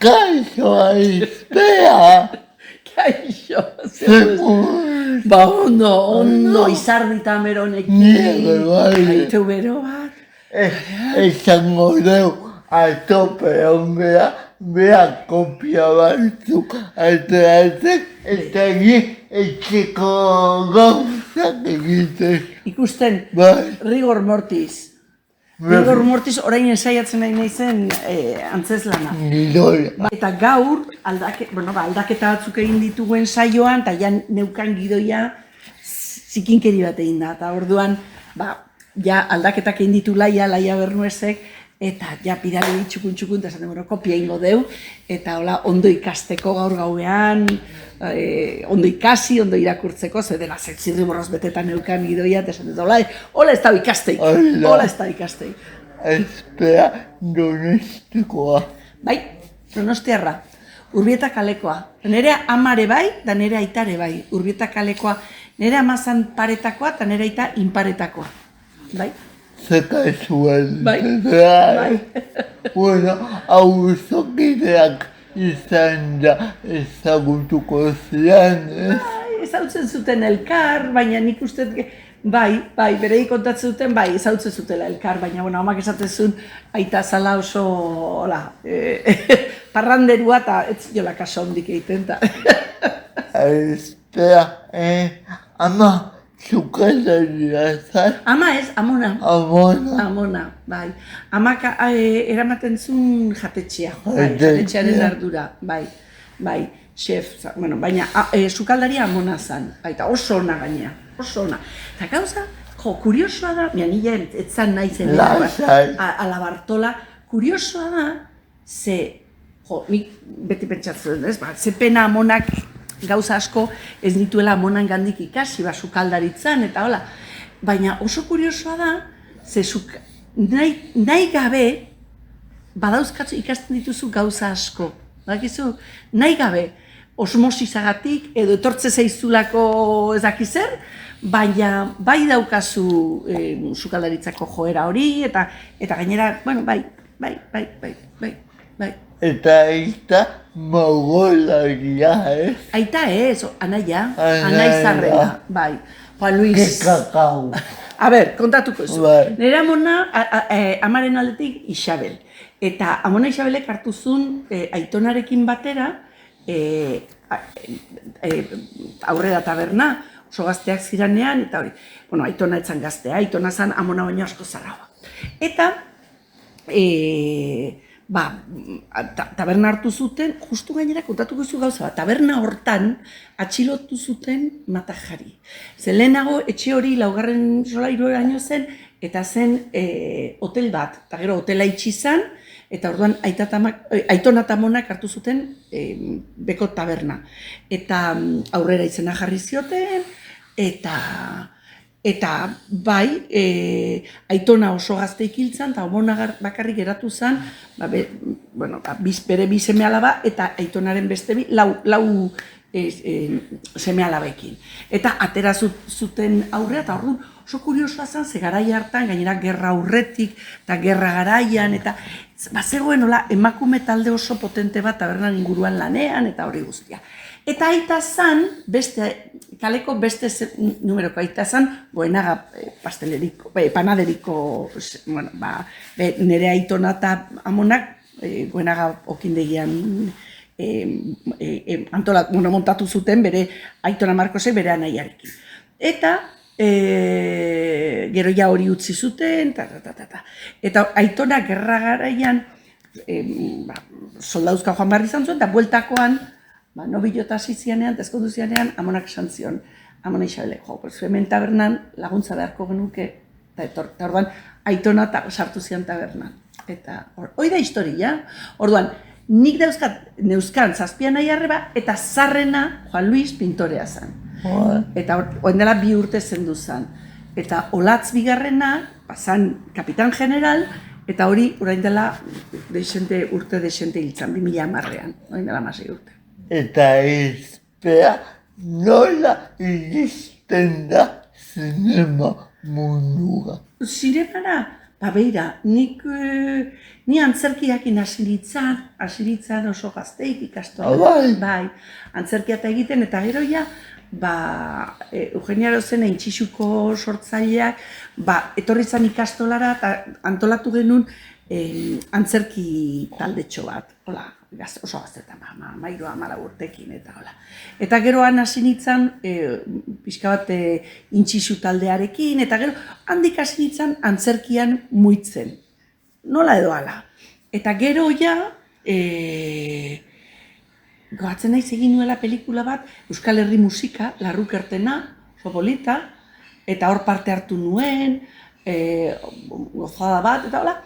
Kaixo aiztea. Kaixo, ba, ondo, izardita meronekin. Nire, bai. Aitu bero bat. Esango deu, atope ongea, bea kopia batzuk ateratzen, eta etxeko gauzak egiten. Ikusten, Bai. rigor mortis. Rigor mortis orain ensaiatzen nahi naizen antzeslana. Gidoia. Eta gaur, aldaketa batzuk egin dituen saioan, eta ja neukan gidoia zikinkeri bat egin da. Eta orduan, ja aldaketak egin ditu Laia Bernuesek, eta ja pidali txukun, eta esaten kopia ingo deu, eta hola ondo ikasteko gaur gauean, ondo ikasi, ondo irakurtzeko, ze dela zirriborroz betetan neukan gidoia, eta esaten hola ez da ikasteik, hola ez da ikasteik. Espera donostikoa. Bai, donostiarra, Urbieta kalekoa. Nere amare bai, da nere aitare bai, Urbieta kalekoa. Nere amazan paretakoa, eta nere aita inparetakoa. Bai? Zeka zuen. Bai. Bueno, hau zokideak izan da ezagutuko zian, ez? Ezautzen zuten elkar, baina nik uste, bai, berei kontatzen duten, bai, ezautzen zutela elkar, baina, amak esaten zuen, aita zala oso, hola, parranderua eta ez jola kaso hondik egiten, eta. Espera, ama, zukallaria zan? Ama ez, amona. Amona. Bai. Amak eramaten zuen jatetxea, jatetxearen ardura, bai, chef, baina sukaldaria amona zan, eta oso ona gainea, oso ona. Eta gauza, kuriosoa da, nila ez zan nahi zen, ala Bartola, kuriosoa da, nik beti pentsatzen, ze pena amonak, gauza asko ez dituela amonan gandik ikasi, sukaldaritzan, eta hola. Baina oso kuriosoa da, ze nahi gabe, badauzkatzu ikasten dituzu gauza asko. Badakizu, nahi gabe, osmosizagatik, edo etortze zaizulako ez dakizer, baina bai daukazu sukaldaritzako joera hori, eta gainera, bai. Eta aita mogolaria, ez? Aita ez, anaia, anaizarrena, bai. Juan Luis. Kakao. A ber, kontatuko zu. Nire amona, amaren aldetik Isabel. Eta amona Isabelek hartu zuen aitonarekin batera, aurrera taberna, oso gazteak ziranean, eta hori. Aitona etzan gaztea, aitona zan amona baino asko zarraua. Eta, taberna hartu zuten, justu gainera kontatuko zu gauza bat, taberna hortan atxilotu zuten Matajari. Ze lehenago etxe hori laugarren solairueraino zen, eta zen hotel bat, eta gero hotela itxi zen, eta orduan aitona eta amonak hartu zuten beko taberna. Eta aurrera izena jarri zioten, eta bai, aitona oso gazteik hiltzen, eta amona bakarrik geratu zen, bere bi seme alaba, eta aitonaren beste bi, lau seme alabekin. Eta atera zuten aurrea, eta orduan oso kuriosoa zen, ze garai hartan, gainera gerra aurretik, eta gerra garaian, eta zegoen emakume talde oso potente bat tabernan inguruan lanean, eta hori guztia. Eta aita zan, kaleko beste numeroko aita zan, Goenaga panaderiko, nire aitona eta amonak, Goenaga okindegian montatu zuten bere aitona Markosek bere anaiarekin. Eta gero ja hori utzi zuten, eta aitona gerra garaian soldauzka joan behar izan zuen, eta bueltakoan, nobilota hasi zianean, ezkondu zianean, amonak esan zion, amona Isabelek, hemen tabernan laguntza beharko genuke, eta orduan aitona sartu zian tabernan. Eta hori da historia, orduan, nik neuzkan zazpian nahi arreba, eta zarrena Juan Luis pintorea zen. Eta oen dela 2 urte zendu zen. Eta Olatz bigarrena, zan kapitan general, eta hori orain dela urte desente hiltzan, 2010an, orain dela 16 urte. Eta espera, nola iristen da zinema mundura? Zinemara, beira, ni antzerkiakin hasi nintzen oso gazteik ikastola. Bai, antzerkia eta egiten, eta gero ja, Eugenia Arozena Intxixuko sortzaileak, etorri zan ikastolara eta antolatu genuen antzerki taldetxo bat, hola, oso gaztetan, 13-14 urtekin, eta hola. Eta geroan hasi nintzen, pixka bat Intxixu taldearekin, eta gero handik hasi nintzen antzerkian muitzen. Nola edo ala. Eta gero ja, goatzen naiz egin nuela pelikula bat, Euskal Herri musika, Larrukertena, oso polita, eta hor parte hartu nuen, gozada bat, eta hola,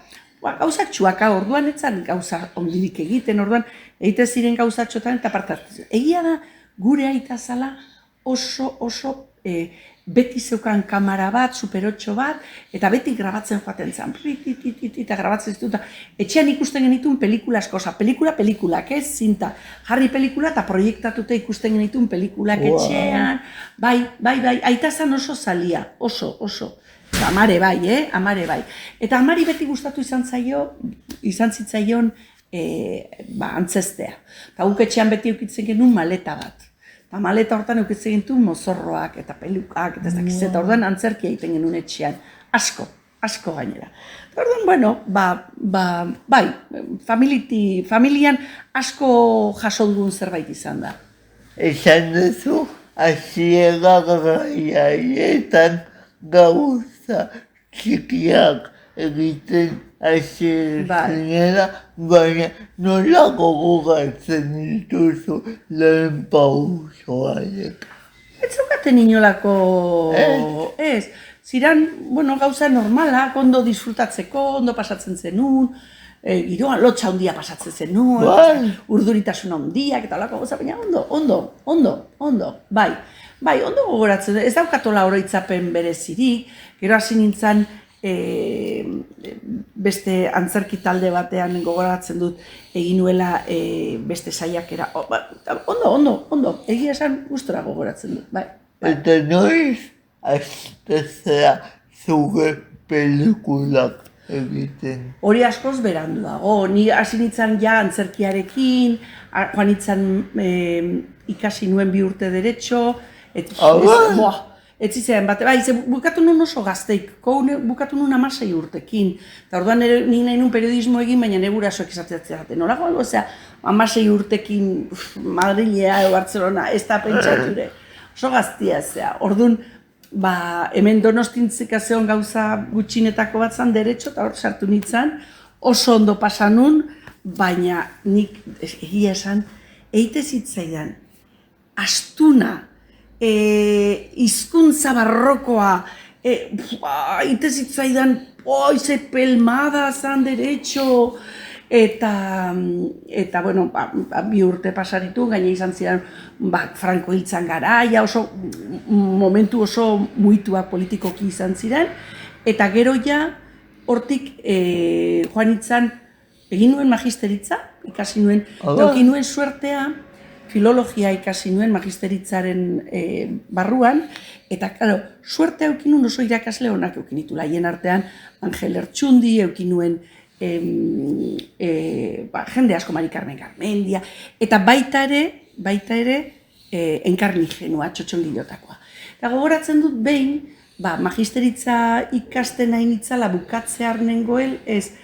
gauzak txuaka, orduan etzan gauza ondirik egiten, orduan egite ziren gauzatxotan eta parte hartu. Egia da, gure aita zala oso beti zeukan kamera bat, Super 8 bat, eta beti grabatzen joaten zen, eta grabatzen zituta. Etxean ikusten genituen pelikula asko, pelikulak, ez, zinta. Jarri pelikula eta proiektatuta ikusten genituen pelikulak etxean. Bai, aita zan oso zalia, oso. Eta amare bai. Eta amari beti gustatu izan zitzaion antzestea. Eta guk etxean beti eukitzen genuen maleta bat. Eta maleta hortan eukitzen genuen mozorroak eta pelukak, eta ez dakiz, eta orduan antzerkia egiten genuen etxean. Asko gainera. Eta orduan, bueno, bai, familian asko jaso dugun zerbait izan da. Esan duzu, hasiera garaietan gauza txikiak egiten hasi zinela, baina nola gogoratzen dituzu lehen pausoaiek. Ez zaukaten inolako, ez. Ziran, gauza normalak, ondo disfrutatzeko, ondo pasatzen zenun, giroan lotxa handia pasatzen zenun, urduritasun handiak eta olako gauza, baina ondo, bai, ondo gogoratzen, ez daukatola oroitzapen berezirik, gero hasi nintzen beste antzerki talde batean gogoratzen dut egin nuela beste saiakera, ondo, egia esan gustora gogoratzen dut, bai. Eta noiz hastezea zure pelikulak egiten? Hori askoz berandu dago, ni hasi nintzen ja antzerkiarekin, joan nintzen ikasi nuen 2 urte derecho, ez zizean bat, bukatu nuen oso gazteik, bukatu nuen 16 urtekin, eta orduan nik nahi nuen periodismo egin, baina nire gurasoek esatzen nola goalgo, 16 urtekin Madrilea edo Barcelona, ez da pentsature, oso gaztia zea, orduan, hemen Donostintzik zeon gauza gutxinetako bat zan derecho, eta hor sartu nintzen, oso ondo pasanun, baina nik egia esan, eite zitzaidan, astuna, hizkuntza barrokoa, eite zitzaidan, ze pelmada zan derecho, eta 2 urte pasaritu, gaina izan ziren Franco hiltzan garaia, momentu oso muituak politikoki izan ziren, eta gero ja, hortik joan nintzen, egin nuen magisteritza, ikasi nuen, eduki nuen suertea, filologia ikasi nuen magisteritzaren barruan, eta, claro, suertea eukin nuen oso irakasle honak eukin nitula, hien artean Angel Lertxundi, eukin nuen jende asko Mari Carmen Garmendia, eta baita ere Enkarnigenua, txotxongilotakoa. Eta gogoratzen dut behin, magisteritza ikasten nahi nitzala bukatzear nengoel, ez.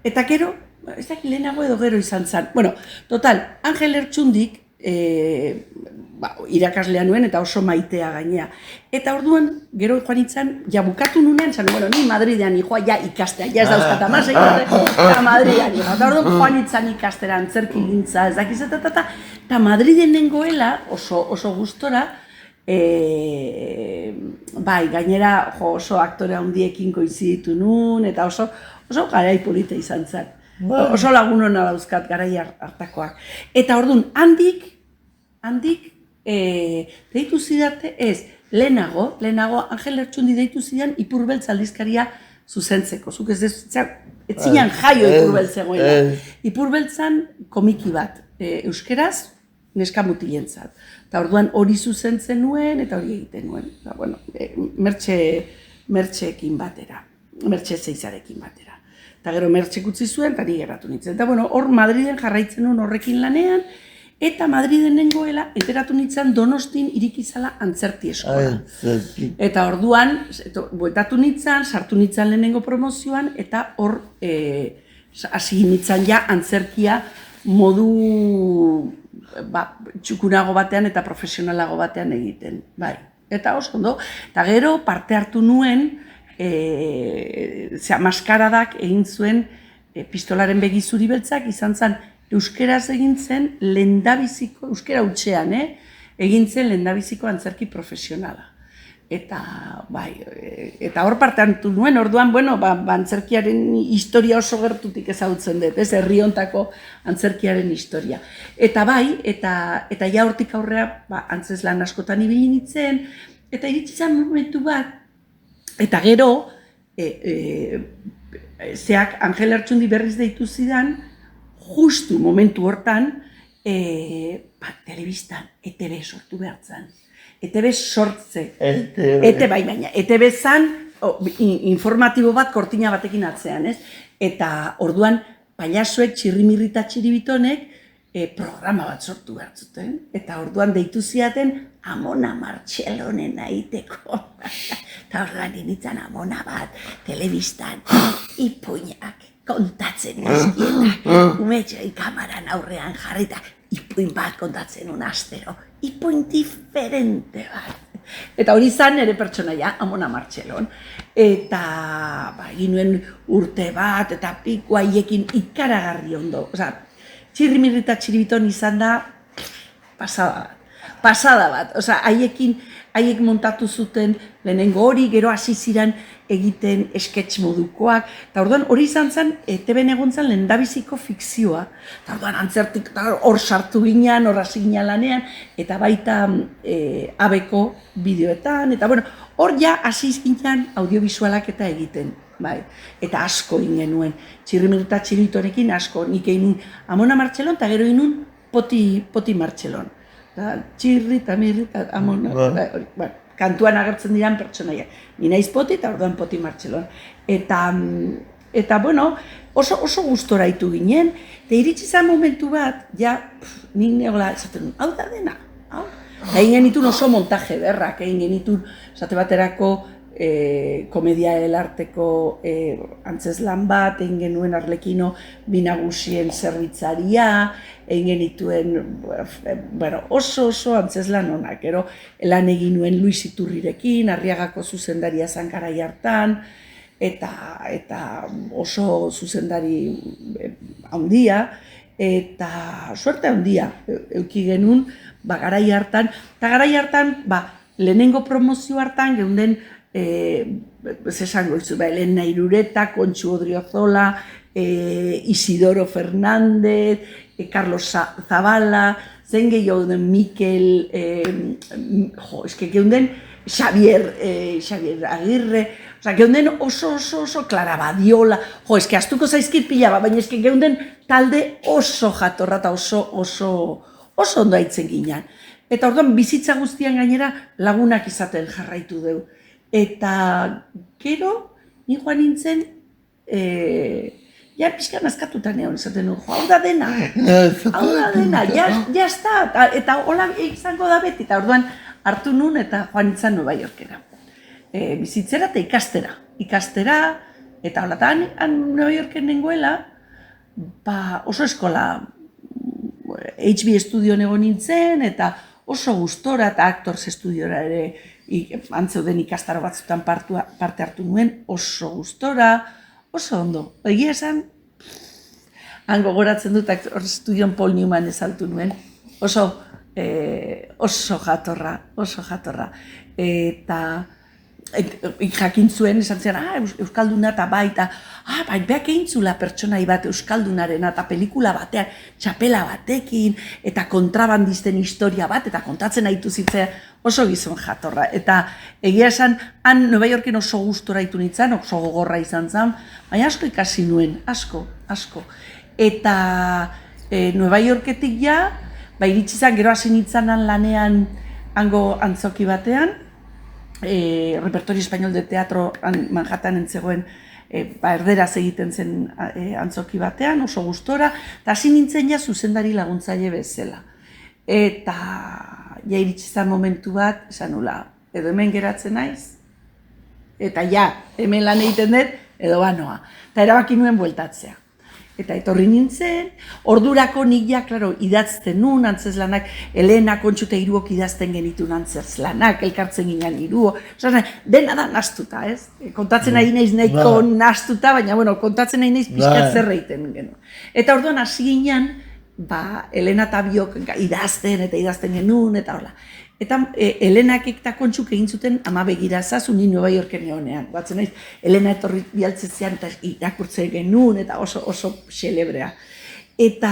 Eta gero, ez dakit lehenago edo gero izan zen. Bueno, total, Angel Lertxundik irakaslea nuen eta oso maitea gainea. Eta orduan, gero joan nintzen, ja bukatu nunean, zan, ni Madridean joa ja ikastea, ja ez dauzkat 16 urte, eta Madridean joa. Eta orduan joan nintzen ikastera, antzerki gintza, ez dakiz, eta Madriden nengoela, oso gustora, bai, gainera oso aktore handiekin koinciditu nun, eta oso garai polita izan zen. Oso lagun hona dauzkat garai hartakoak. Eta orduan, handik, deitu zidate ez, lehenago Angel Lertxundi deitu zidan Ipurbeltz aldizkaria zuzentzeko. Zuk ez zinan jaio Ipurbeltz egoela. Ipurbeltzan komiki bat, euskeraz, neska mutilentzat. Eta orduan hori zuzentzen nuen eta hori egiten nuen. Mertxeekin batera. Mertxe Zeizarekin batera. Eta gero Mertxek utzi zuen, eta ni geratu nintzen. Eta bueno, hor Madriden jarraitzen nuen horrekin lanean, eta Madriden nengoela, enteratu nintzen Donostin irikizala antzerti eskola. Eta orduan, bueltatu nintzen, sartu nintzen lehenengo promozioan, eta hor hasi nintzen ja antzerkia modu txukunago batean eta profesionalago batean egiten. Bai. Eta oso ondo, eta gero parte hartu nuen, maskaradak egin zuen pistolaren begi zuri beltzak, izan zen euskeraz egin zen lehendabiziko, euskera hutsean, egin zen lehendabiziko antzerki profesionala. Eta, bai, eta hor parte hartu nuen, orduan, bueno, antzerkiaren historia oso gertutik ezagutzen dut, herri hontako antzerkiaren historia. Eta bai, eta ja hortik aurrea, antzezlan askotan ibili nintzen, eta iritsi zen momentu bat, eta gero, zeak Angel Artxundi berriz deitu zidan, justu momentu hortan, telebistan, ETB sortu behar zen. ETB sortze. ETB zan, informatibo bat kortina batekin atzean, ez? Eta orduan, pailazoek, txirrimirri eta txiribitonek, programa bat sortu behar zuten. Eta orduan deitu ziaten, Amona Martxelonen aiteko. Eta orduan initzen Amona bat, telebistan, ipuinak kontatzen izkienak. Umetxoi kamaran aurrean jarrita, ipuin bat kontatzen un astero. Ipuin diferente bat. Eta hori zan ere pertsonaia, Amona Martxelon. Eta egin nuen urte bat, eta piku haiekin ikaragarri ondo. Txirrimirri eta txiribiton izan da pasada bat. Haiek montatu zuten lehenengo hori, gero hasi ziren egiten sketch modukoak. Eta orduan hori izan zen, ETB-en egon zen lehendabiziko fikzioa. Eta orduan antzertik hor sartu ginean, hor hasi ginean lanean, eta baita abeko bideoetan. Eta bueno, hor ja hasi ginean audiovisualak eta egiten. Bai, eta asko egin genuen, Txirrimirri eta txiribitonekin asko, nik egin Amona Martxelon, eta gero egin Poti Martxelon. Txirri eta mirri eta Amona, kantuan agertzen diran pertsonaia. Ni naiz Poti eta orduan Poti Martxelon. Eta bueno, oso gustora itu ginen, eta iritsi zen momentu bat, ja, nik negola, esaten, hau da dena, hau? Egin genitun oso montaje berrak, egin genitun, esate baterako, komedia elarteko antzezlan bat, egin genuen Arlekino binagusien zerbitzaria, egin genituen oso antzezlan honak, gero lan egin nuen Luis Iturrirekin, Arriagako zuzendaria zan garai hartan, eta oso zuzendari handia, eta suerte handia euki genuen garai hartan, eta garai hartan lehenengo promozio hartan geunden zesango izu, Elena Irureta, Kontxu Odriozola, Isidoro Fernández, Carlos Zabala, zen gehiago den Mikel, geunden Xavier Agirre, geunden oso Clara Badiola, astuko zaizkit pila, baina geunden talde oso jatorra eta oso ondo aitzen ginean. Eta orduan bizitza guztian gainera lagunak izaten jarraitu dugu. Eta gero, ni joan nintzen, ja pixkan azkatutan egon izaten du, hau da dena, jazta, eta hola izango da beti, eta orduan hartu nun eta joan nintzen Nueva Yorkera. Bizitzera eta ikastera, eta holatan Nueva Yorken nengoela, oso eskola HB Studioan egon nintzen, eta oso gustora eta Actors Studiora ere antzeuden ikastaro batzutan parte hartu nuen, oso gustora, oso ondo. Egia esan, hango goratzen dut Actors Studioan Paul Newman ezaltu nuen, oso jatorra. Eta jakin zuen, esan zian, Euskalduna eta baita, beak egin zula pertsonai bat Euskaldunaren eta pelikula batean, txapela batekin, eta kontrabandisten historia bat, eta kontatzen haitu zitzea oso gizon jatorra. Eta egia esan, han Nueva Yorken oso gustora haitu nintzen, oso gogorra izan zen, baina asko ikasi nuen, asko. Eta Nueva Yorketik ja, iritsi zen, gero hasi nintzen lanean hango antzoki batean, Repertorio Español de Teatro Manhattanen zegoen erderaz egiten zen antzoki batean, oso gustora, eta hasi nintzen ja zuzendari laguntzaile bezala. Eta ja iritsi zen momentu bat, esan nula, edo hemen geratzen naiz, eta ja, hemen lan egiten dut, edo banoa. Eta erabaki nuen bueltatzea. Eta etorri nintzen, ordurako nik ja, klaro, idazten nun, antzeslanak, Elena, Kontxu eta Hiruok idazten genitun antzezlanak, elkartzen ginen Hiruo, dena da nastuta, ez? Kontatzen nahi naiz nahiko nastuta, baina, bueno, kontatzen nahi naiz pixkat zerreiten genuen. Eta orduan hasi ginen, Elena eta Biok idazten eta idazten genuen, eta hola. Eta Elenak eta Kontxuk egin zuten ama begira zazu ni Nueva Yorken egonean. Batzen naiz, Elena etorri bialtzezian eta irakurtzen genuen eta oso xelebrea. Eta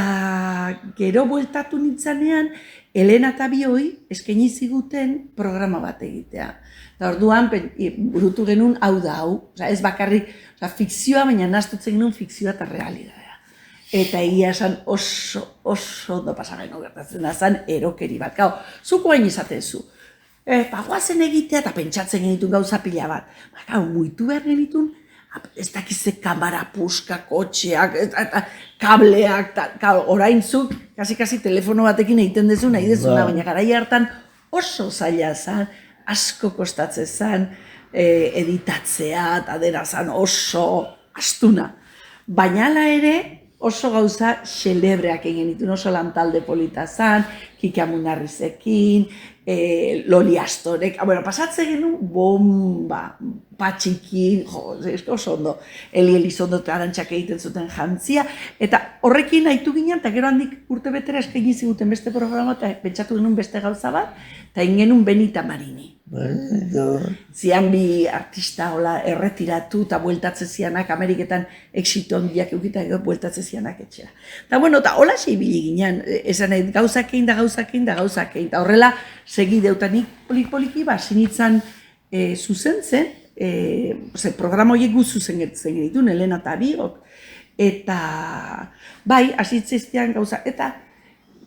gero bueltatu nintzanean, Elena eta Bioi eskaini ziguten programa bat egitea. Eta orduan burutu genuen hau da hau. Ez bakarrik fikzioa, baina nahastutzen genuen fikzioa eta realidadea. Eta egia esan oso ondo pasagen gertatzen da zen erokeri bat. Gau, zuko hain izatezu. Guazen egitea eta pentsatzen genitun gauza pila bat. Gau, muitu behar genitun, ez dakize kamara puska, kotxeak, kableak, orain zuk, kasi telefono batekin egiten dezu nahi dezuna, baina garai hartan oso zaila zen, asko kostatzen zen, editatzea, eta dena zen oso astuna. Baina hala ere, oso gauza xelebreak egin dituen, oso lantalde polita zan, Kiki Amunarrizekin, Loli Astorek, pasatzen genuen bomba, Patxikin, oso ondo, Eli Elizondo eta Arantxak egiten zuten jantzia, eta horrekin nahitu ginen, eta gero handik urte betera eskaini ziguten beste programa, eta pentsatu genuen beste gauza bat, eta egin genuen Benita Marini. Zian bi artista erretiratu eta bueltatze zianak Ameriketan exito handiak eukita edo bueltatze zianak etxera. Eta bueno, eta hola ibili ginen, esan nahi gauzakein da gauzakein, eta horrela segi deutanik poliki sinitzan zuzentzen, programa horiek guzu zuzentzen genituen, Elena eta Biok, eta bai, asitzeztean gauza, eta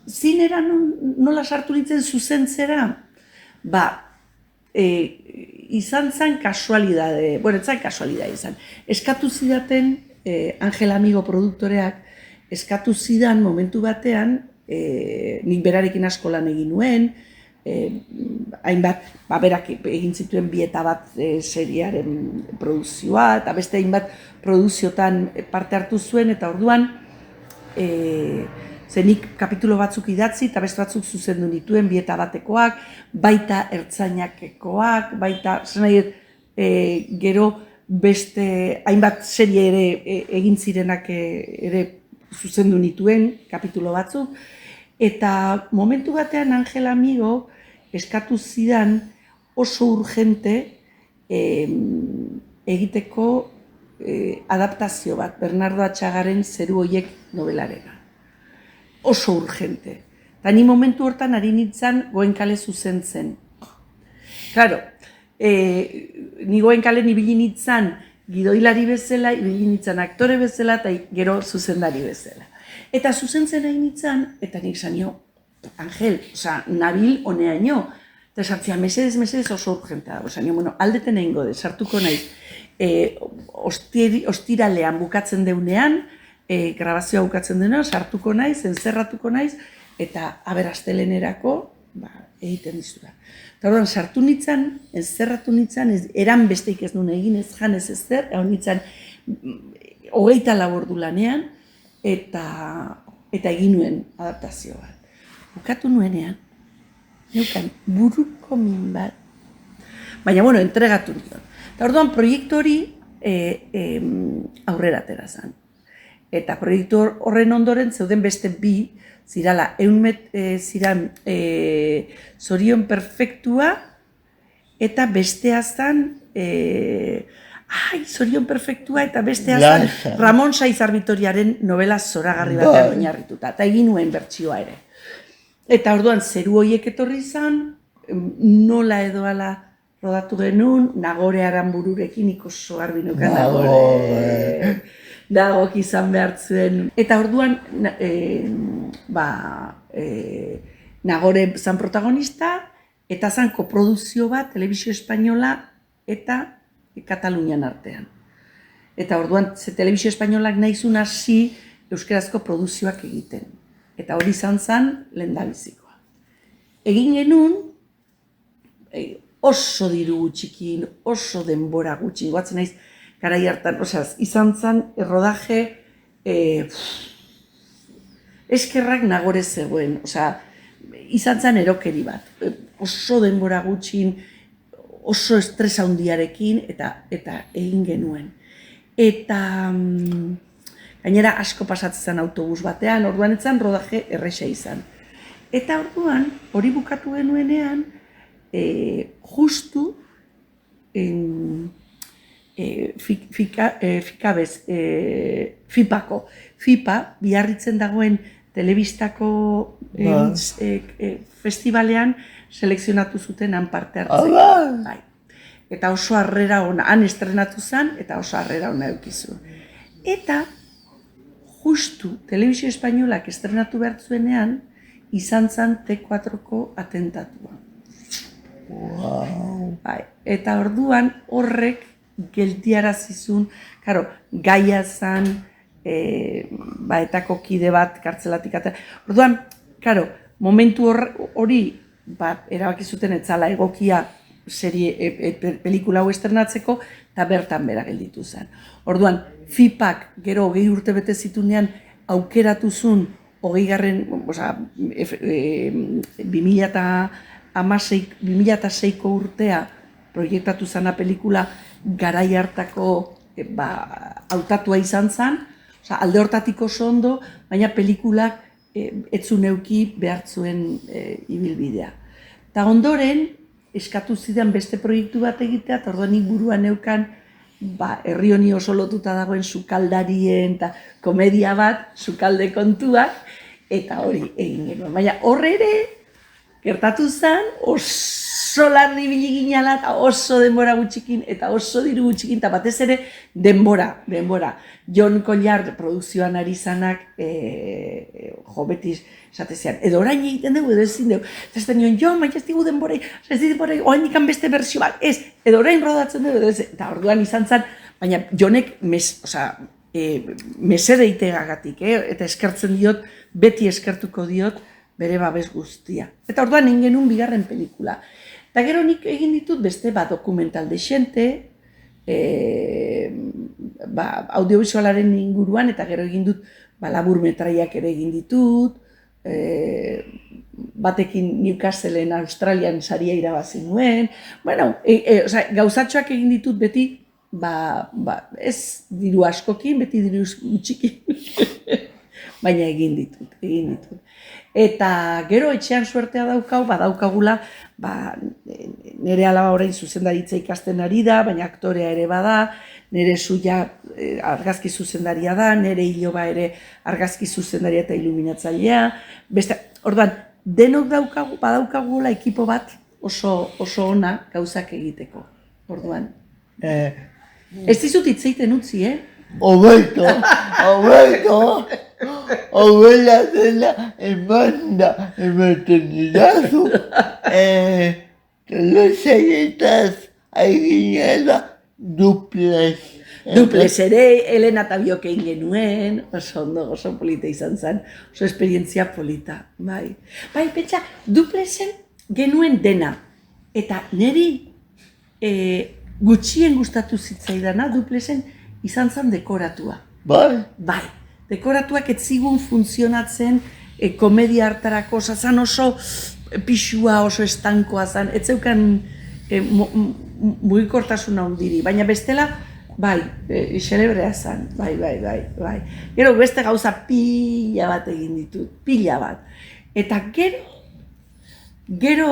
zinera nola sartu nintzen zuzentzera, izan zen kasualidade, ez zen kasualidade izan. Eskatu zidaten, Angel Amigo produktoreak, eskatu zidan momentu batean, nik berarekin asko lan egin nuen, hainbat, berak egin zituen bi eta bat seriaren produzioa, eta beste hainbat produziotan parte hartu zuen, eta orduan, zenik kapitulo batzuk idatzi eta beste batzuk zuzendu nituen, bi eta batekoak, baita ertzainakekoak, baita, gero beste hainbat serie ere egin zirenak ere zuzendu nituen kapitulo batzuk, eta momentu batean Angel Amigo eskatu zidan oso urgente egiteko adaptazio bat, Bernardo Atxagaren Zeru Hoiek novelarena. Oso urgente. Eta ni momentu hortan ari nintzen Goenkale zuzentzen. Claro, ni Goenkalen ibili nintzen gidoilari bezala, ibili nintzen aktore bezala, eta gero zuzendari bezala. Eta zuzentzen ari nintzen, eta nik zanio, Angel, nabil honeaino, eta sartzea, mesedez oso urgentea dago, zanio, aldeten egingo de, sartuko naiz, ostiralean bukatzen deunean, grabazioa bukatzen denean, sartuko naiz, entzerratuko naiz, eta aberastelerako egiten dizura. Eta orduan, sartu nintzen, entzerratu nintzen, eran besteik ez nuen egin, ez jan ez ezer, egon nintzen, 24 ordu lanean, eta egin nuen adaptazio bat. Bukatu nuenean, neukan buruko min bat, baina, entregatu nion. Eta orduan, proiektu hori aurrera atera zen. Eta proiektu horren ondoren zeuden beste bi, zirala, ziran Zorion Perfektua, eta bestea zen, Zorion Perfektua, eta bestea zen Ramon Saizar Bitoriaren novela zoragarri batean oinarrituta, eta egin nuen bertsioa ere. Eta orduan, Zeru Hoiek etorri zen, nola edo ala rodatu genuen, Nagore Aranbururekin ikoso garbi nukan Nagore. Dagok izan behar zuen. Eta orduan, Nagore zan protagonista, eta zan koprodukzio bat Telebizio Espainola eta Katalunian artean. Eta orduan, Telebizio Espainolak nahizun hasi euskerazko produkzioak egiten. Eta hori izan zen lehendabizikoa. Egin genuen, oso diru gutxikin, oso denbora gutxi, goatzen naiz, garai hartan, izan zen errodaje eskerrak nagore zegoen, izan zen erokeri bat, oso denbora gutxin, oso estres handiarekin eta egin genuen. Eta gainera asko pasatzen zen autobus batean, orduan etzan rodaje erresa izan. Eta orduan, hori bukatu genuenean, justu FIPA, Biarritzen dagoen telebistako festivalean selekzionatu zuten han parte hartzen. Bai. Eta oso harrera ona, han estrenatu zen, eta oso harrera ona eukizu. Eta justu Telebizio Espainolak estrenatu behar zuenean, izan zen T4ko atentatua. Wow. Bai. Eta orduan horrek geldiarazizun, karo, gaia zen, etako kide bat kartzelatik atera. Orduan, karo, momentu hori, erabaki zuten etzala egokia pelikula hau estrenatzeko, eta bertan bera gelditu zen. Orduan, FIPak gero 20 urte bete zitunean aukeratu zuen 2006ko urtea proiektatu zana pelikula garai hartako hautatua izan zen, alde hortatik oso ondo, baina pelikulak ez zuen euki behar zuen ibilbidea. Eta ondoren, eskatu zidan beste proiektu bat egitea, eta orduan nik buruan neukan herri honi oso lotuta dagoen sukaldarien eta komedia bat, sukalde kontuak, eta hori egin genuen. Baina horre ere, gertatu zen, oso larri biligina eta oso denbora gutxikin, eta oso diru gutxikin, eta batez ere denbora. Jon Collard produkzioan ari zanak, beti esatezean, edo orain egiten dugu, edo ezin dugu. Zaten nion, Jon, baina ez digu denborei, oain ikan beste berzio bat, edo orain rodatzen dugu, edo ez. Eta orduan izan zen, baina Jonek mesedeiteagatik, eta eskertzen diot, beti eskertuko diot, bere babes guztia. Eta orduan egin genuen bigarren pelikula. Eta gero nik egin ditut beste dokumental dexente, audiovisualaren inguruan, eta gero egin dut labur metraiak ere egin ditut, batekin Newcastleen Australian saria irabazi nuen. Gauzatxoak egin ditut beti, ez diru askokin, beti diru gutxikin, baina egin ditut. Eta gero etxean suertea badaukagula, nire alaba orain zuzendaritza ikasten ari da, baina aktorea ere bada, nire suia argazki zuzendaria da, nire hiloba ere argazki zuzendaria eta iluminatzailea. Orduan, denok badaukagula ekipo bat oso ona gauzak egiteko. Orduan. Ez dizut hitzeiten utzi, Obeto. Obela dela emanda ematen didazu. Telesaietaz aiginela duples. Duples ere, Elena eta biok egin genuen, oso ondo, oso polita izan zen, oso esperientzia polita, bai. Bai, pentsa, duplesen genuen dena, eta niri gutxien gustatu zitzaidana duplesen izan zen dekoratua. Bai? Bai, dekoratuak ez zigun funtzionatzen komedia hartarako, zan oso pixua, oso estankoa zan, ez zeukan mugikortasuna hundiri, baina bestela, bai, xelebrea zan, bai. Gero beste gauza pila bat egin ditut, pila bat. Eta gero,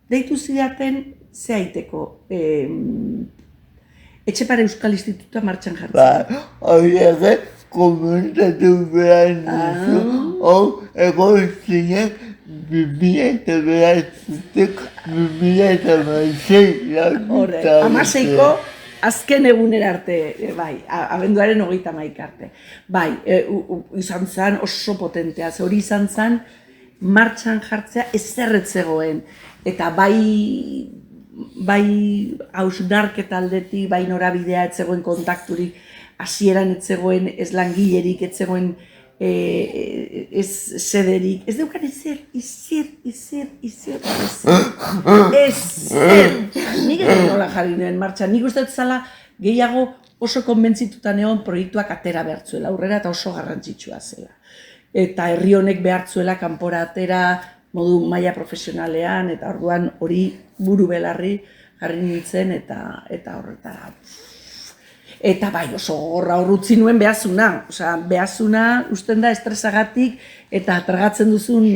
deitu zidaten ze aiteko, Etxepare Euskal Institutua martxan jartzen. Horiek komentatu behar duzu, egon zinen 2006 Amaseiko azken egunera arte, bai, abenduaren 31 arte. Bai, izan zen oso potentea, hori izan zen martxan jartzea ezer ez zegoen. Eta bai hausnarketa aldetik, bai norabidea ez zegoen kontakturik, hasieran ez zegoen ez langilerik, ez zegoen ez sederik, ez deukan ezer. Nik ez nola jarri nuen martxan, nik uste dut zala gehiago oso konbentzituta egon proiektuak atera behartzuela aurrera eta oso garrantzitsua zela. Eta herri honek behartzuela kanpora atera modu maila profesionalean, eta orduan hori buru belarri jarri nintzen eta horretara. Eta bai, oso gogorra hor utzi nuen behazuna. Osea, behazuna usten da estresagatik eta tragatzen duzun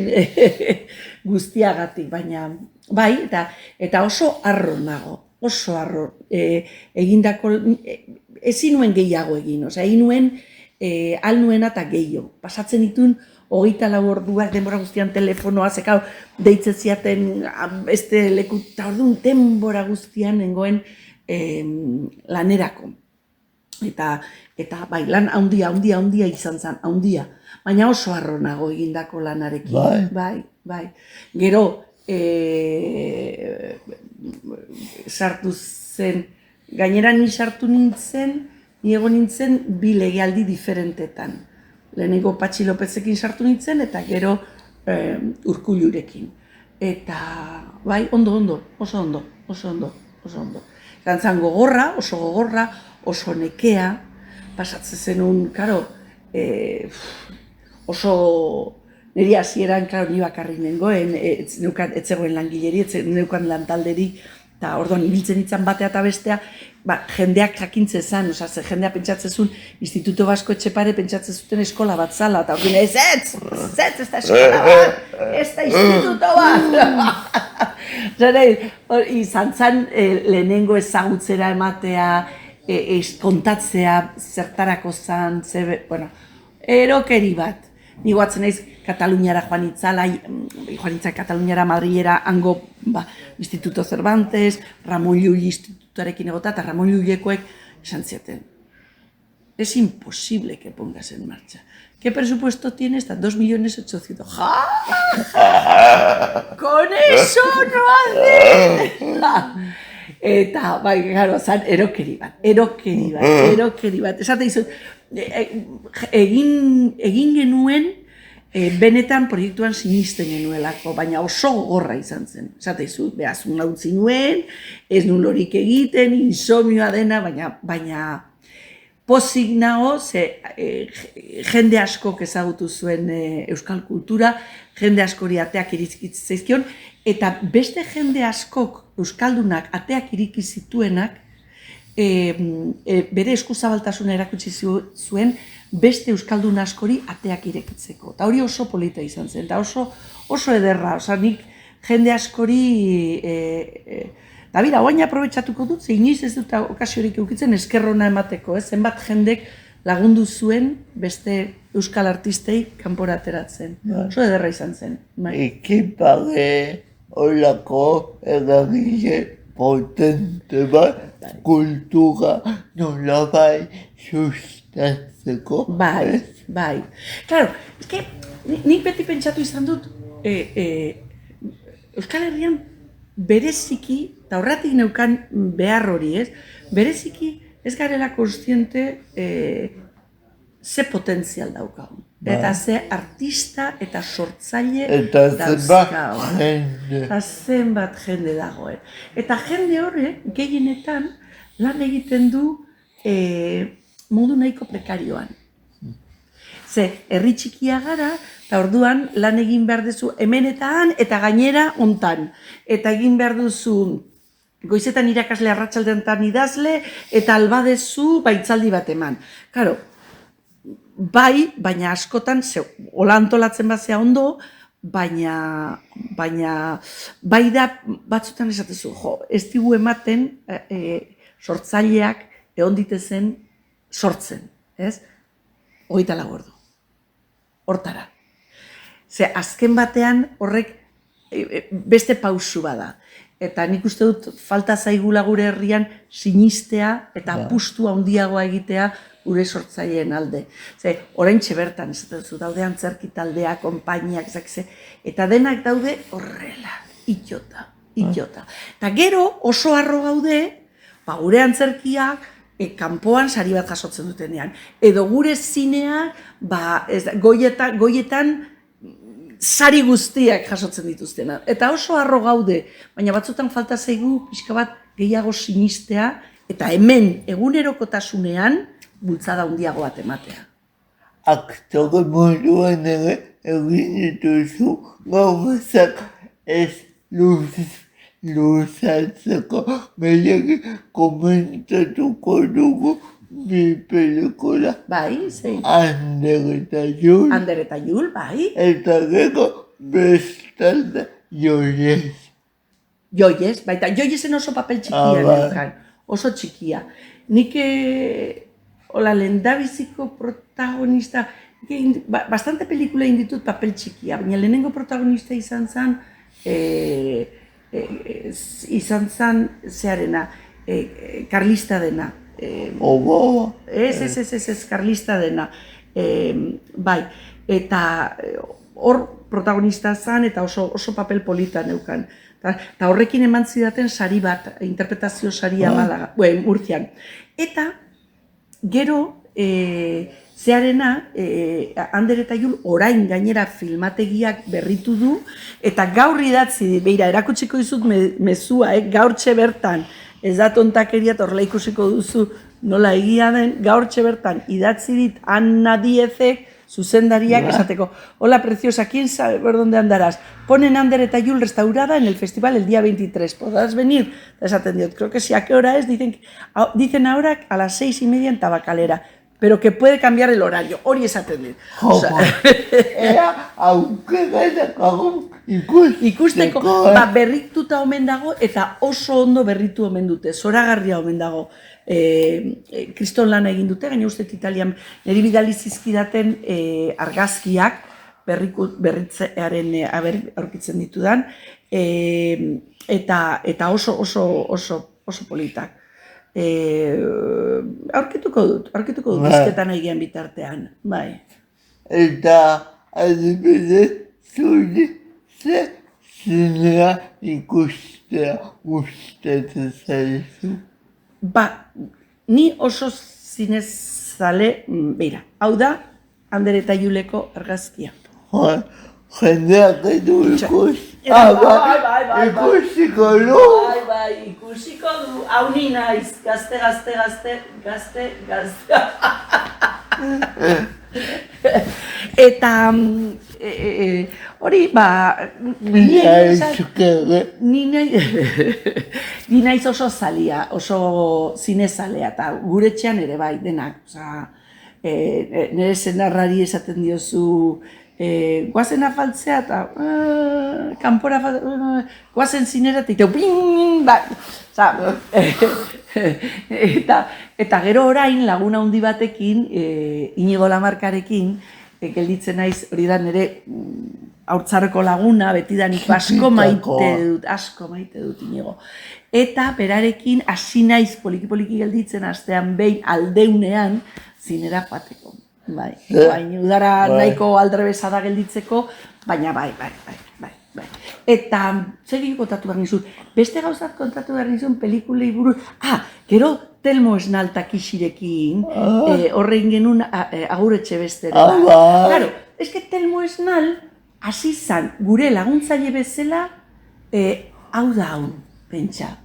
guztiagatik, baina bai, eta oso harro nago, oso harro. Egindako, ezin nuen gehiago egin, osea, egin nuen al nuena eta gehiago. Pasatzen dituen 24 orduak denbora guztian telefonoa, zekau, deitzen ziaten beste leku, eta orduan denbora guztian nengoen lanerako. Eta bai, lan handia izan zen, handia. Baina oso harro nago egindako lanarekin. Bai. Gero, sartu zen, gainera ni sartu nintzen, ni egon nintzen bi legealdi diferentetan. Lehenengo Patxi Lopezekin sartu nintzen, eta gero Urkullurekin. Eta bai, oso ondo. Gantzan gogorra, oso nekea, pasatzen zenun, karo, oso niri hasieran, karo, ni bakarrik nengoen, ez zegoen langileri, ez neukan lantalderi, eta orduan ibiltzen nintzen batea eta bestea, jendeak jakintze zen, jendeak pentsatzen zuen, Instituto Basko Etxepare pentsatzen zuten eskola bat zala, eta orduan ez da eskola bat, ez da instituto bat. Izan zen lehenengo ezagutzera ematea, kontatzea zertarako zen, erokeri bat. Ni guatzen naiz Kataluniara joan nintzen Kataluniara Madrilera hango Instituto Cervantes, Ramon Llull institutoarekin egota, eta Ramon Lluillekoek esan zieten. Es imposible que pongas en marcha. ¿Qué presupuesto tienes? 2.800.000. ¡Ja! ¡Con eso no hace! Eta, bai, gero, zan, erokeri bat. Esate izut, egin genuen, benetan proiektuan sinisten genuelako, baina oso gogorra izan zen. Esate izut, behazun utzi nuen, ez nun lorik egiten, insomioa dena, baina pozik nago, jende askok ezagutu zuen euskal kultura, jende askori ateak irizkitzen zaizkion, eta beste jende askok euskaldunak ateak iriki zituenak, bere eskuzabaltasuna erakutsi zuen beste euskaldun askori ateak irekitzeko. Eta hori oso polita izan zen, eta oso ederra, nik jende askori... Eta bira, oain aprobetxatuko dut, inoiz ez dut okasiorik eukitzen eskerrona emateko, zenbat jendek lagundu zuen beste euskal artistei kanpora ateratzen. Oso ederra izan zen. Ekipage horako eragile potente bat, kultura nolabai sustatzeko. Bai. Claro, nik beti pentsatu izan dut, Euskal Herrian bereziki, eta horretik neukan behar hori, bereziki ez garela kontziente ze potentzial daukagun. Eta ze artista eta sortzaile dauzkagun. Eta zenbat jende dagoen. Eta jende horrek gehienetan lan egiten du modu nahiko prekarioan. Ze, herri txikia gara, eta orduan lan egin behar duzu hemen eta han, eta gainera hontan. Eta egin behar duzu goizetan irakasle, arratsaldean idazle, eta albadezu baitzaldi bat eman. Karo, bai, baina askotan, hola antolatzen bazea ondo, baina bai da batzutan esatezu, ez digu ematen sortzaileak egon ditezen sortzen, ez? 24 ordu. Hortara. Ze azken batean horrek beste pausu bada. Eta nik uste dut falta zaigula gure herrian sinistea eta apustu handiagoa egitea gure sortzaileen alde. Ze, oraintxe bertan, ez dut, daude antzerki taldea, konpainiak, eta denak daude horrela, itxota. Eta gero oso harro gaude, gure antzerkiak kanpoan sari bat jasotzen dutenean. Edo gure zineak goietan sari guztiak jasotzen dituztena. Eta oso harro gaude, baina batzutan falta zaigu pixka bat gehiago sinistea, eta hemen egunerokotasunean bultzada handiago bat ematea. Aktore moduan ere egin dituzu gauzak ez luzatzeko beregi komentatuko dugu bi pelikula. Bai, zein? Ander eta Jul. Ander eta Jul, bai. Eta gero bestalde Joies. Joies, baita Joiesen oso papel txikia neukan, oso txikia. Nik lehendabiziko protagonista, bastante pelikula inditut papel txikia, baina lehenengo protagonista izan zen zearena, karlista dena. Ez, karlista dena. Bai, eta hor protagonista zen eta oso papel polita neukan. Eta horrekin eman zidaten sari bat, interpretazio saria Malaga, Murtzian. Eta gero, zearena, Ander eta Jul orain gainera filmategiak berritu du, eta gaur idatzi, beira, erakutsiko dizut mezua, gaurtxe bertan, ez da tontakeria, horrela ikusiko duzu nola egia den, gaurtxe bertan idatzi dit Anna Diezek, zuzendariak esateko, hola preciosa, ¿quién sabe por dónde andarás? Ponen Ander eta Jul restaurada en el festival el día 23, ¿podrás venir? Esaten diot, creo que sí, ¿a qué hora es? Dicen ahora a las 6:30 en Tabacalera, pero que puede cambiar el horario, hori esaten dit. Aukerakako ikusteko, berrituta omen dago eta oso ondo berritu omen dute, zoragarria omen dago. Kriston lana egin dute, gaina uste Italian niri bidali zizkidaten argazkiak berritzearen aurkitzen ditudan, eta oso politak. Aurkituko dut bizketan egin bitartean, bai. Eta adibidez zuri ze zinea ikustea gustatzen zaizu. Ni oso zinezale, beira, hau da, Ander eta Juleko argazkia. Jendeak edu ikusiko du. Bai, ikusiko du, hau ni naiz, gazte. Eta hori, ni naiz oso zalia, oso zinezalea, eta gure etxean ere bai, denak. Nire senarrari esaten diozu, guazen afaltzea, eta kanpora afaltzea, guazen zinera, eta eta gero orain laguna handi batekin, Inigo Lamarkarekin, gelditzen naiz, hori da nire haurtzaroko laguna, betidanik asko maite dut Inigo. Eta berarekin hasi naiz poliki gelditzen, astean behin aldeunean zinera joateko. Bai, udara nahiko aldrebesa da gelditzeko, baina bai. Eta, zer kontatu behar nizun, beste gauzat kontatu behar nizun pelikulei buruz, gero Telmo Esnaltak isirekin, horrein genuen Agur Etxebestera. Claro, eske Telmo Esnal, hasi zan, gure laguntzaile bezala, hau da hau, pentsa,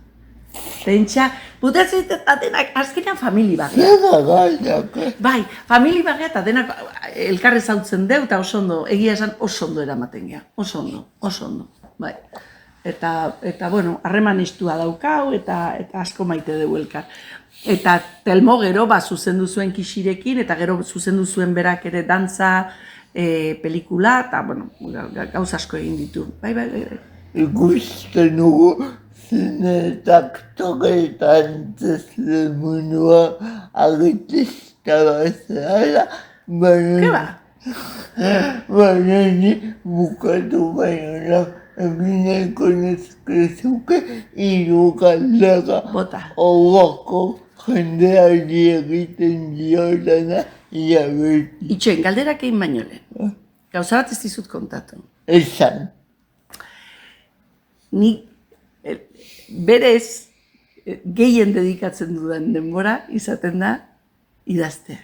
putatzen eta denak, azkenean famili bagea. Bai, famili bagea eta denak elkarrez hautzen deu, eta oso ondo, egia esan oso ondo eramaten gea, oso ondo, bai. Eta bueno, harreman estua daukau, eta asko maite dugu elkar. Eta Telmo gero, zuzendu zuen Kixirekin, eta gero zuzendu zuen berak ere dantza, pelikula, eta bueno, gauz asko egin ditu. Bai. Ikusten dugu zinetak togetan zezle munua agitista bazala, baina ni bukatu baino egineko nezkezuke hiru galdera. Bota. Hogako jendeari egiten diotana beti. Itxoin, galderak egin baino lehen. Gauza bat ez dizut kontatu. Esan. Ni berez gehien dedikatzen dudan denbora izaten da idaztea.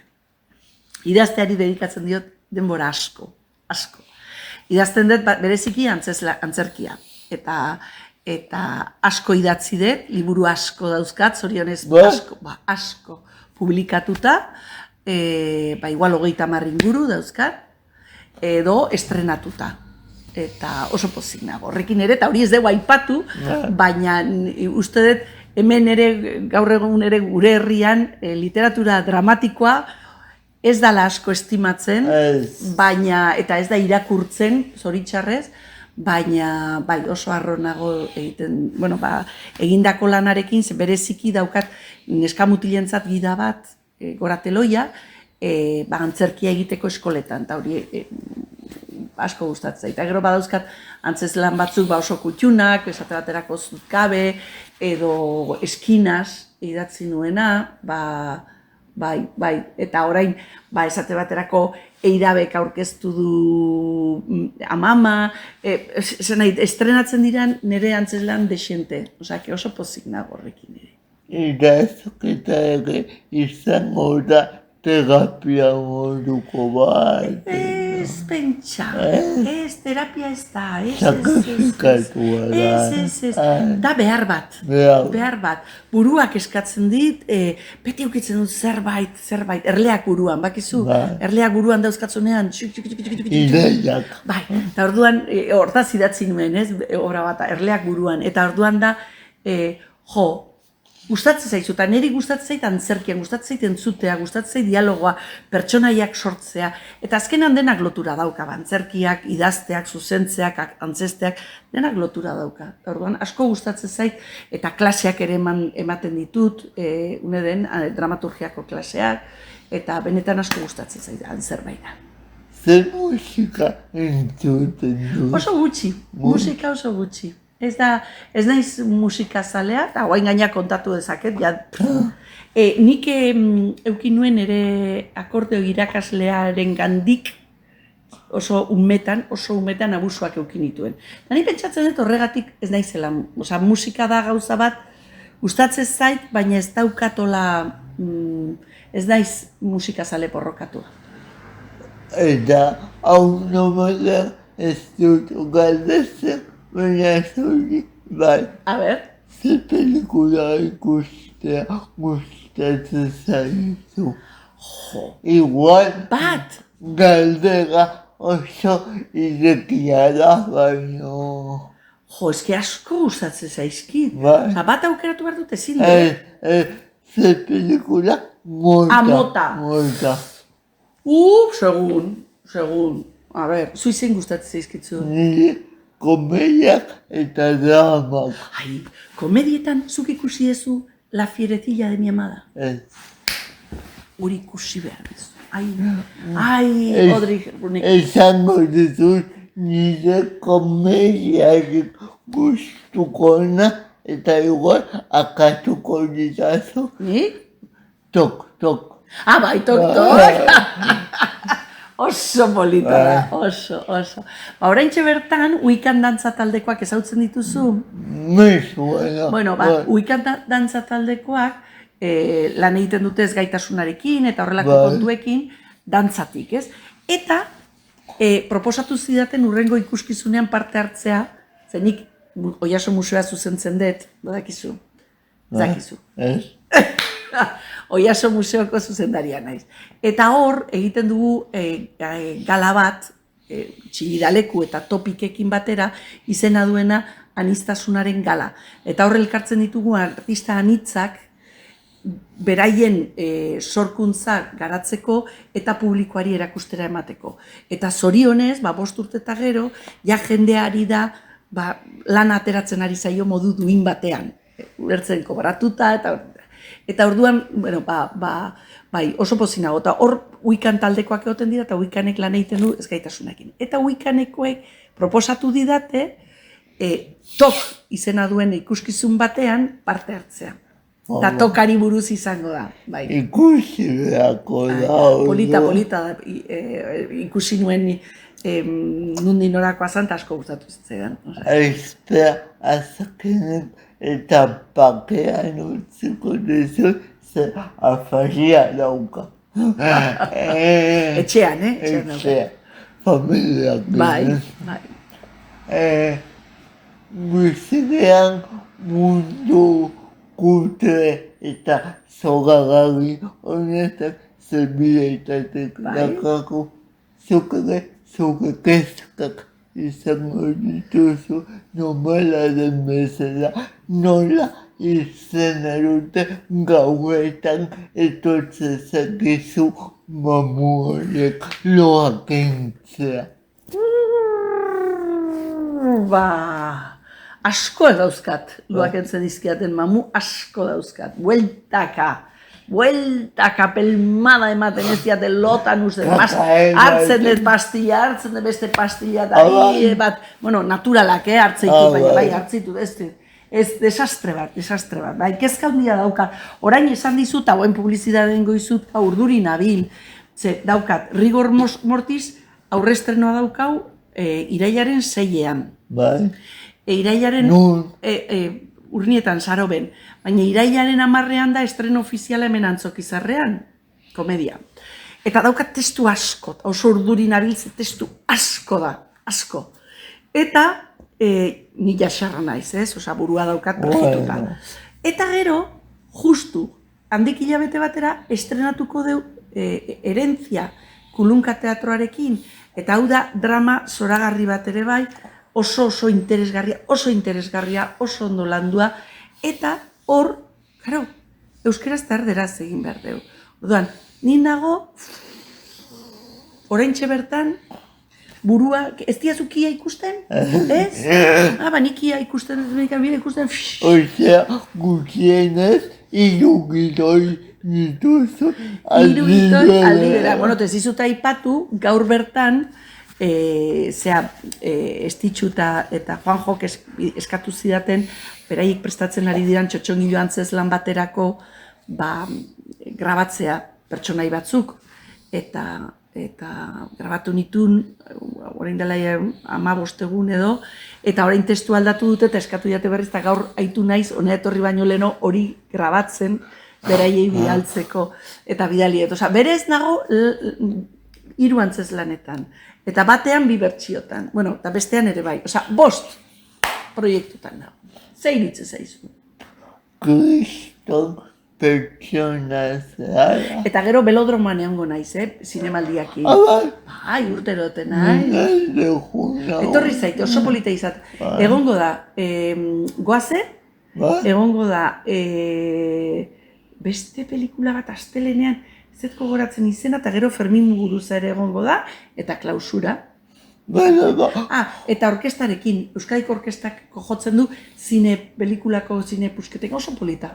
Idazteari dedikatzen diot denbora asko. Idazten dut bereziki antzerkia. Eta asko idatzi dut, liburu asko dauzkat, zorionez asko publikatuta, igual 30 inguru dauzkat, edo estrenatuta. Eta oso pozik nago. Horrekin ere, eta hori ez dugu aipatu, baina uste dut hemen ere, gaur egun ere gure herrian, literatura dramatikoa ez dala asko estimatzen, baina, eta ez da irakurtzen, zoritxarrez, baina bai oso harro nago egiten, egindako lanarekin, bereziki daukat neskamutilentzat gida bat, gorateloia, antzerkia egiteko eskoletan, eta hori asko gustatzen. Eta gero badauzkat antzeslan batzuk oso kutxunak, esate baterako zutkabe, edo eskinaz idatzi nuena, bai, eta orain, esate baterako Eirabek aurkeztu du Amama, estrenatzen diran nire antzeslan desente, oso pozik nago horrekin ere. Idazketa ere izango da terapia moduko bat. Ez pentsa, ez terapia ez da, Sakrifikatua da. Ez, da behar bat, buruak eskatzen dit, beti ukitzen dut zerbait, erleak buruan, bakizu, erleak buruan dauzkatzunean, Ideiak. Bai, eta orduan, hortaz idatzi nuen, ez, obra bat, erleak buruan, eta orduan da, gustatzen zaizu, eta niri gustatzen zait antzerkian, gustatzen zait entzutea, gustatzen zait dialogoa, pertsonaiak sortzea, eta azkenan denak lotura dauka, antzerkiak, idazteak, zuzentzeak, antzesteak, denak lotura dauka. Orduan, asko gustatzen zait, eta klaseak ere ematen ditut, une den, dramaturgiako klaseak, eta benetan asko gustatzen zait, antzerbaina. Zer musika entzuten du? Oso gutxi, musika oso gutxi. Ez naiz musikazalea, eta guain gaina kontatu dezaket, nik eukin nuen ere akordeo irakaslearen gandik oso umetan abusuak eukin dituen. Eta nik pentsatzen dut horregatik ez naizela, musika da gauza bat, gustatzen zait, baina ez daukatola, ez naiz musikazale porrokatua. Eta hau nomada ez dut galdezen, baina zuri, bai. A ber? Ze pelikula ikustea gustatzen zaizu. Igual, galdera oso irekia da, baina... Eski asko gustatzen zaizkit. Bat aukeratu behar dut ezin, ze pelikula mota. Segun. A ber, zuizen gustatzen zaizkitzu. Komediak eta dramak. Komedietan zuk ikusi ezu La fierecilla de mi amada. Uri ikusi behar bezu. Odri Runek. Esango dizut nire komediarik gustukoena eta igual akatuko ditazu. Nik? Tok. Bai, tok. Oso polita da, oso. Oraintxe bertan, Uikan dantza taldekoak ezautzen dituzu? Uikan dantza taldekoak lan egiten dute ezgaitasunarekin eta horrelako kontuekin dantzatik, ez? Eta proposatu zidaten urrengo ikuskizunean parte hartzea, zenik Oiaso Museoa zuzentzen dut, badakizu? Zakizu. Oiaso Museoko zuzendaria naiz. Eta hor, egiten dugu gala bat, txigidaleku eta topikekin batera, izena duena aniztasunaren gala. Eta hor elkartzen ditugu artista anitzak, beraien sorkuntza garatzeko eta publikoari erakustera emateko. Eta zorionez, 5 urte eta gero, ja jendeari da lan ateratzen ari zaio modu duin batean. Ulertzen kobratuta eta orduan, bai, oso pozinago. Eta hor Uikan taldekoak egoten dira eta Uikanek lan egiten du ezgaitasunekin. Eta Uikanekoek proposatu didate tok izena duen ikuskizun batean parte hartzea. Eta tokari buruz izango da, bai. Ikusi beharko da. Polita da, ikusi nuen nundi norakoa zan, eta asko gustatu zitzaidan. Espera, azkenean eta pakean utziko duzu, ze afaria dauka. Etxean, Etxean dauka. Etxean, familiak. Bai. Guzinean mundu kulture eta zogargarri honetan zerbidetatek dakako zuke kezkak izango dituzu normala den bezala nola izena dute gauetan etortzen zakizu mamu horiek loak entzea. Asko dauzkat, loak entzen dizkiaten mamu, asko dauzkat. Bueltaka pelmada ematen ez diaten lotan usten. Hartzen dut pastilla, hartzen dut beste pastilla, eta bat, naturalak, hartzeitu, bai, hartzitu, ez desastre bat, bai, kezka handia dauka. Orain esan dizut, hauen publizitateen goizut, urduri nabil, ze daukat, rigor mortis, aurrestrenoa daukau, irailaren 6ean. Bai. Irailaren urnietan saroben, baina irailaren 10ean da estreno ofiziala hemen Antzokizarrean, komedia. Eta daukat testu asko, oso urduri nabiltze testu asko da, asko. Eta ni jaxarra naiz, osa burua daukat prefituta. Eta gero, justu, handik hilabete batera, estrenatuko deu Herentzia Kulunka teatroarekin, eta hau da drama zoragarri bat ere bai, oso interesgarria, oso ondo landua, eta hor, karo, euskeraz eta erderaz egin behar dugu. Orduan, ni nago, oraintxe bertan, burua, ez diazu kia ikusten? Ez? Nik kia ikusten, Osea, gutienez, irugitoi dituzu aldibera. Bueno, tezizuta aipatu, gaur bertan, Estitxu eta Juanjok eskatu zidaten, beraiek prestatzen ari diran txotxongilo antzeslan baterako grabatzea pertsonai batzuk. Eta grabatu nituen, orain dela 15 egun edo, eta orain testu aldatu dute eta eskatu diate berriz, eta gaur aitu naiz, hona etorri baino leno hori grabatzen, beraiei bidaltzeko eta bidaliet. Osa, berez nago 3 antzeslanetan. Eta batean 2 bertsiotan. Bueno, eta bestean ere bai. Osa, 5 proiektutan dago. Ze iritze zaizu? Kriston pertsona zara. Eta gero belodroman egongo naiz, zinemaldiakin. Bai, urteroten naiz. Etorri zaite, oso polita izat. Egongo da, goaze, egongo da, beste pelikula bat astelenean, zetko goratzen izena, eta gero Fermin Muguruza ere egongo da, eta klausura. Eta orkestarekin, Euskadiko orkestak jotzen du, pelikulako zine pusketek, oso polita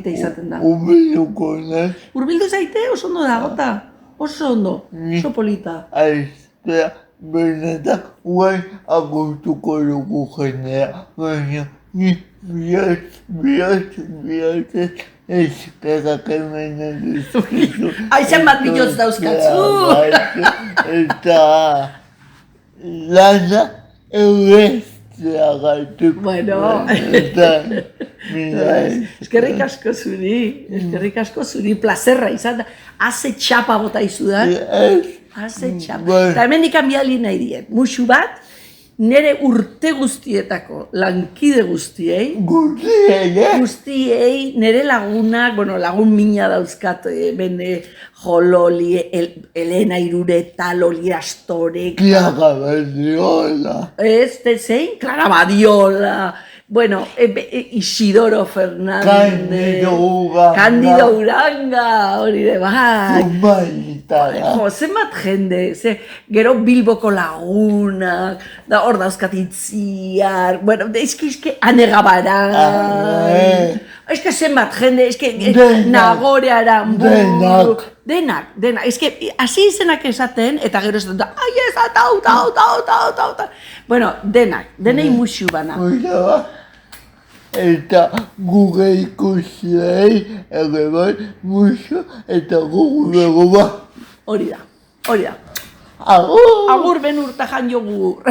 izaten da. Urbilduko nahi. Urbildu zaite, oso ondo da, gota, oso ondo, oso polita. Aiztea, benetak, guain agurtuko dugu jendea, baina, ni bihotzez, eskerrak hemen edizkizu. Aizan bat bihotz dauzkatzu! Eta lana eureztea gaituk. Bueno. Eta mira eskerrik asko zuri, plazerra izan da. Haze txapa bota izudan. Haze txapa. Eta hemen dikan biali nahi diet. Musu bat, nire urte guztietako lankide guztiei, nire lagunak, lagun mina dauzkat, bene Jololi, Elena Irureta, Loli Astorek. Clara Badiola. Zein? Clara Badiola. Bueno, Isidoro Fernández. Candido Uranga. Hori de bai. Zenbat jende, gero Bilboko lagunak, hor dauzkat Itziar, bueno, izki Ane Gabaran, eske zenbat jende, eske Denak. Nagore Aramburu, Denak. denak, eske hasi izenak esaten, eta gero esaten, ai ez, tau. Bueno, denei musu bana. Oida, eta gure ikusiei ere bai musu eta gure ba. Hori da. Agur! Agur ben urtajan jogur.